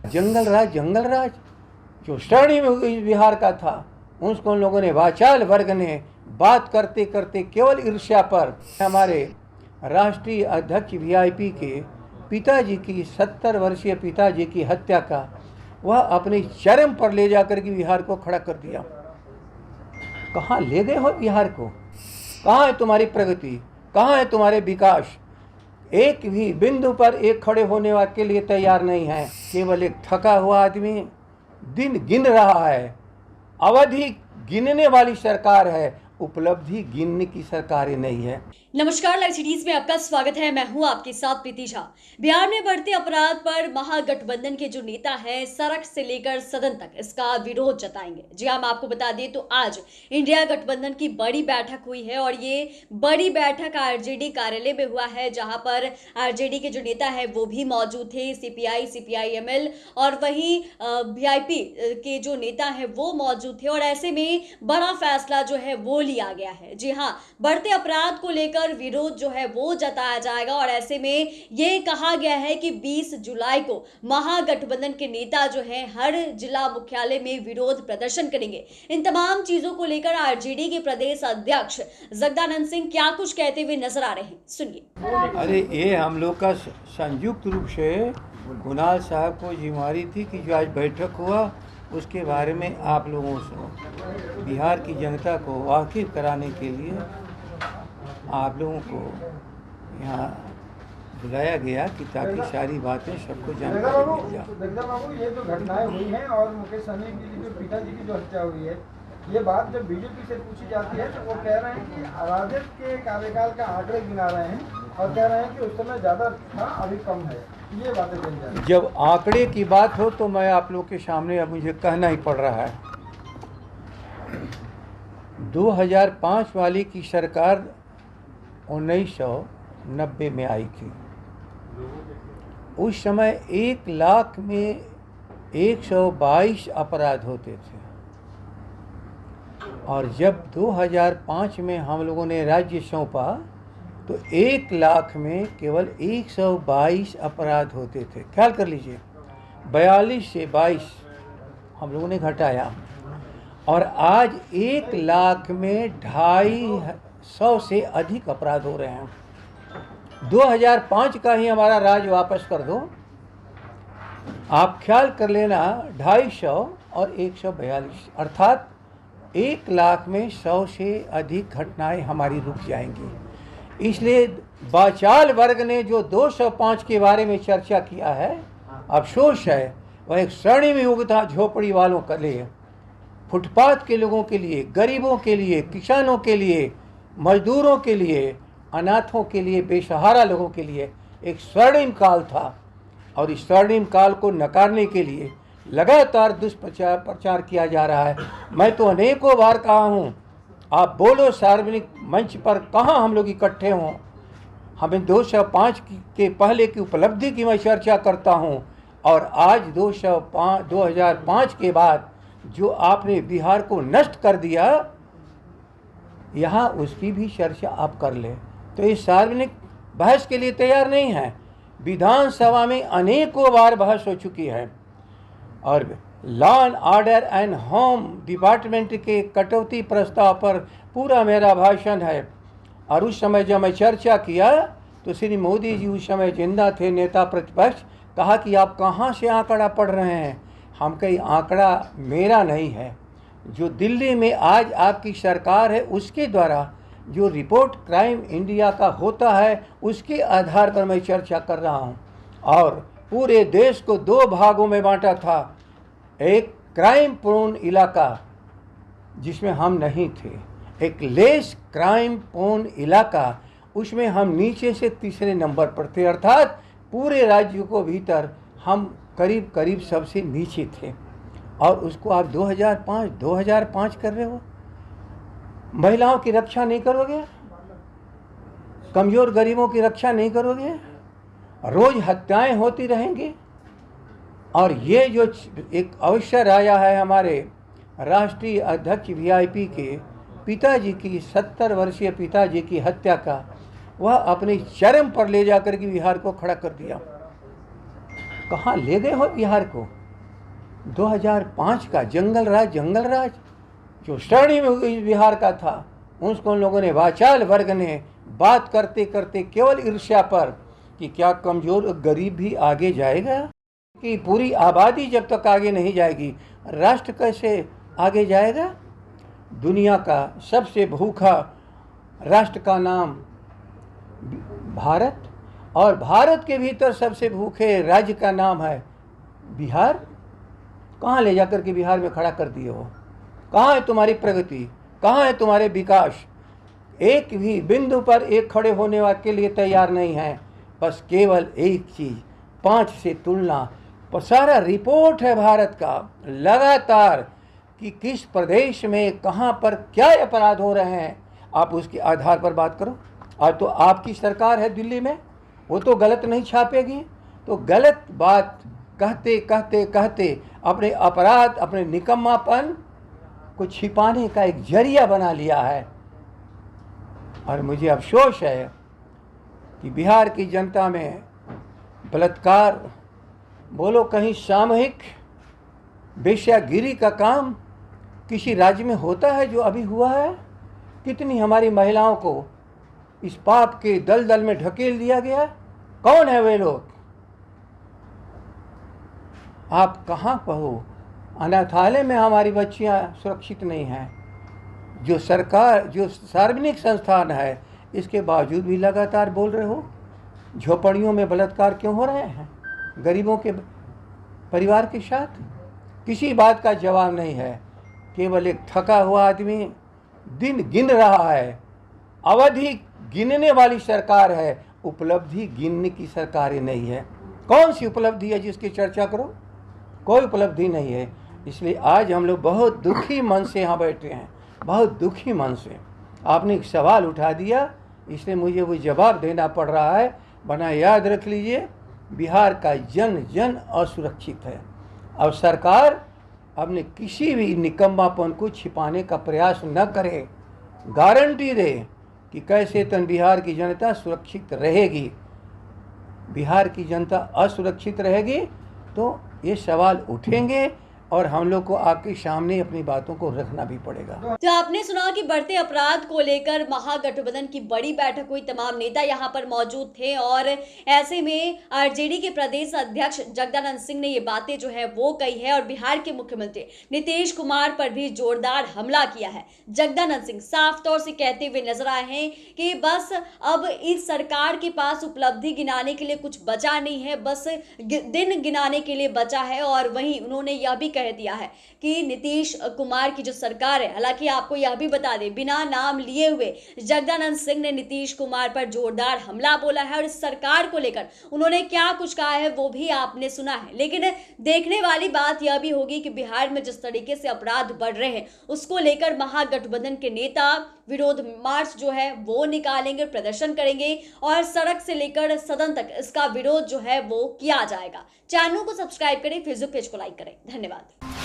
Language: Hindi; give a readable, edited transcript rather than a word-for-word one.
जंगल राज जो श्रेणी में बिहार का था, उसको उन लोगों ने वाचाल वर्ग ने बात करते करते केवल ईर्ष्या पर हमारे राष्ट्रीय अध्यक्ष वीआईपी के पिताजी की 70 वर्षीय पिताजी की हत्या का वह अपने चरम पर ले जाकर के बिहार को खड़ा कर दिया। कहाँ ले गए हो बिहार को? कहाँ है तुम्हारी प्रगति? कहाँ है तुम्हारे विकास? एक भी बिंदु पर एक खड़े होने के लिए तैयार नहीं है। केवल एक थका हुआ आदमी दिन गिन रहा है। अवधि गिनने वाली सरकार है, उपलब्धि गिनने की सरकार नहीं है। नमस्कार, लाइव सिटीज में आपका स्वागत है। मैं हूं आपके साथ प्रीति झा। बिहार में बढ़ते अपराध पर महागठबंधन के जो नेता हैं सड़क से लेकर सदन तक इसका विरोध जताएंगे। जी हाँ, मैं आपको बता दें तो आज इंडिया गठबंधन की बड़ी बैठक हुई है और ये बड़ी बैठक आरजेडी कार्यालय में हुआ है, जहां पर आरजेडी के जो नेता है वो भी मौजूद थे, सीपीआई, सीपीआईएमएल और वहीं वीआईपी के जो नेता है वो मौजूद थे। और ऐसे में बड़ा फैसला जो है वो लिया गया है। जी हाँ, बढ़ते अपराध को लेकर विरोध जो है वो जताया जाएगा और ऐसे में ये कहा गया है कि 20 जुलाई को महागठबंधन के नेता जो हैं हर जिला मुख्यालय में विरोध प्रदर्शन करेंगे। इन तमाम चीजों को लेकर आरजेडी के प्रदेश अध्यक्ष जगदानंद सिंह क्या कुछ कहते हुए नजर आ रहे हैं, सुनिए। अरे ये हम लोग का संयुक्त रूप से कुणाल साहब को जिम्मेवारी थी कि जो आज बैठक हुआ उसके बारे में आप लोगों से बिहार की जनता को वाकिफ कराने के लिए आप लोगों को यहाँ बुलाया गया कि ताकि सारी बातें सबको जानकारी मिल जाए। जगदल बाबू, ये जो घटनाएं हुई हैं और मुकेश सहनी की जो पिताजी की जो हत्या हुई है, ये बात जब बीजेपी से पूछी जाती है तो वो कह रहे हैं कि राजद के कार्यकाल का आंकड़े गिना रहे हैं और कह रहे हैं कि उस समय ज़्यादा था, अभी कम है। ये बातें कही जा रही हैं। जब आंकड़े की बात हो तो मैं आप लोग के सामने अब मुझे कहना ही पड़ रहा है। 2005 वाली की सरकार 1990 में आई थी। उस समय 1 लाख में 122 अपराध होते थे और जब 2005 में हम लोगों ने राज्य सौंपा तो 1 लाख में केवल 122 अपराध होते थे। ख्याल कर लीजिए, 42 से 22 हम लोगों ने घटाया और आज 1 लाख में 250 से अधिक अपराध हो रहे हैं। 2005 का ही हमारा राज वापस कर दो, आप ख्याल कर लेना, 250 और 142 अर्थात 1 लाख में 100 से अधिक घटनाएं हमारी रुक जाएंगी। इसलिए वाचाल वर्ग ने जो 205 के बारे में चर्चा किया है, अफसोस है वह एक श्रेणी में युगता झोपड़ी वालों के लिए, फुटपाथ के लोगों के लिए, गरीबों के लिए, किसानों के लिए, मजदूरों के लिए, अनाथों के लिए, बेसहारा लोगों के लिए एक स्वर्णिम काल था और इस स्वर्णिम काल को नकारने के लिए लगातार दुष्प्रचार किया जा रहा है। मैं तो अनेकों बार कहा हूँ, आप बोलो सार्वजनिक मंच पर, कहाँ हम लोग इकट्ठे हों। हमें 205 के पहले की उपलब्धि की मैं चर्चा करता हूँ और आज 2005 के बाद जो आपने बिहार को नष्ट कर दिया, यहाँ उसकी भी चर्चा आप कर ले। तो ये सार्वजनिक बहस के लिए तैयार नहीं है। विधानसभा में अनेकों बार बहस हो चुकी है और law and order and home department के कटौती प्रस्ताव पर पूरा मेरा भाषण है। और उस समय जब मैं चर्चा किया तो श्री मोदी जी उस समय जिंदा थे, नेता प्रतिपक्ष, कहा कि आप कहाँ से आंकड़ा पढ़ रहे हैं। हम कहीं आंकड़ा मेरा नहीं है, जो दिल्ली में आज आपकी सरकार है उसके द्वारा जो रिपोर्ट क्राइम इंडिया का होता है उसके आधार पर मैं चर्चा कर रहा हूँ। और पूरे देश को 2 भागों में बांटा था, एक क्राइम प्रोन इलाका जिसमें हम नहीं थे, एक लेस क्राइम प्रोन इलाका उसमें हम नीचे से तीसरे नंबर पर थे, अर्थात पूरे राज्य को भीतर हम करीब करीब सबसे नीचे थे। और उसको आप 2005 कर रहे हो। महिलाओं की रक्षा नहीं करोगे, कमज़ोर गरीबों की रक्षा नहीं करोगे, रोज़ हत्याएं होती रहेंगी। और ये जो एक अवसर आया है हमारे राष्ट्रीय अध्यक्ष वीआईपी के पिताजी की 70 वर्षीय पिताजी की हत्या का, वह अपने चरम पर ले जाकर के बिहार को खड़ा कर दिया। कहाँ ले गए हो बिहार को? 2005 का जंगल राज जो श्रेणी में बिहार का था, उसको उन लोगों ने वाचाल वर्ग ने बात करते करते केवल ईर्ष्या पर कि क्या कमज़ोर गरीब भी आगे जाएगा, कि पूरी आबादी जब तक आगे नहीं जाएगी राष्ट्र कैसे आगे जाएगा। दुनिया का सबसे भूखा राष्ट्र का नाम भारत, और भारत के भीतर सबसे भूखे राज्य का नाम है बिहार। कहाँ ले जाकर के बिहार में खड़ा कर दिए हो? कहाँ है तुम्हारी प्रगति? कहाँ है तुम्हारे विकास? एक भी बिंदु पर एक खड़े होने के लिए तैयार नहीं है। बस केवल एक चीज़, 5 से तुलना। पर सारा रिपोर्ट है भारत का लगातार कि किस प्रदेश में कहाँ पर क्या अपराध हो रहे हैं, आप उसके आधार पर बात करो। आज तो आपकी सरकार है दिल्ली में, वो तो गलत नहीं छापेगी। तो गलत बात कहते कहते कहते अपने अपराध, अपने निकम्मापन को छिपाने का एक जरिया बना लिया है। और मुझे अफसोस है कि बिहार की जनता में बलात्कार बोलो, कहीं सामूहिक वेश्यागिरी का काम किसी राज्य में होता है जो अभी हुआ है? कितनी हमारी महिलाओं को इस पाप के दलदल में ढकेल दिया गया। कौन है वे लोग? आप कहाँ पहो? अनाथालय में हमारी बच्चियाँ सुरक्षित नहीं हैं। जो सरकार, जो सार्वजनिक संस्थान है, इसके बावजूद भी लगातार बोल रहे हो। झोपड़ियों में बलात्कार क्यों हो रहे हैं गरीबों के परिवार के साथ? किसी बात का जवाब नहीं है। केवल एक थका हुआ आदमी दिन गिन रहा है। अवधि गिनने वाली सरकार है, उपलब्धि गिनने की सरकारें नहीं है। कौन सी उपलब्धि है जिसकी चर्चा करो? कोई उपलब्धि नहीं है। इसलिए आज हम लोग बहुत दुखी मन से यहाँ बैठे हैं, बहुत दुखी मन से। आपने एक सवाल उठा दिया, इसलिए मुझे वो जवाब देना पड़ रहा है। वरना याद रख लीजिए, बिहार का जन जन असुरक्षित है। अब सरकार अपने किसी भी निकम्मापन को छिपाने का प्रयास न करे, गारंटी दे कि कैसे तन बिहार की जनता सुरक्षित रहेगी। बिहार की जनता असुरक्षित रहेगी तो ये सवाल उठेंगे और हम लोग को आपके सामने अपनी बातों को रखना भी पड़ेगा। तो आपने सुना कि बढ़ते अपराध को लेकर महागठबंधन की बड़ी बैठक हुई। तमाम नेता यहां पर मौजूद थे और ऐसे में आरजेडी के प्रदेश अध्यक्ष जगदानंद सिंह ने ये बातें जो है वो कही है और बिहार के मुख्यमंत्री नीतीश कुमार पर भी जोरदार हमला किया है। जगदानंद सिंह साफ तौर से कहते हुए नजर आए हैं कि बस अब इस सरकार के पास उपलब्धि गिनाने के लिए कुछ बचा नहीं है, बस दिन गिनाने के लिए बचा है। और वहीं उन्होंने यह भी कह दिया है कि नीतीश कुमार की जो सरकार है, हालांकि आपको यह भी बता दें, बिना नाम लिए हुए जगदानंद सिंह ने नीतीश कुमार पर जोरदार हमला बोला है और इस सरकार को लेकर उन्होंने क्या कुछ कहा है वो भी आपने सुना है। लेकिन देखने वाली बात यह भी होगी कि बिहार में जिस तरीके से अपराध बढ़ रहे हैं उसको लेकर महागठबंधन के नेता विरोध मार्च जो है वो निकालेंगे, प्रदर्शन करेंगे और सड़क से लेकर सदन तक इसका विरोध जो है वो किया जाएगा। चैनल को सब्सक्राइब करें, फेसबुक पेज को लाइक करें। धन्यवाद।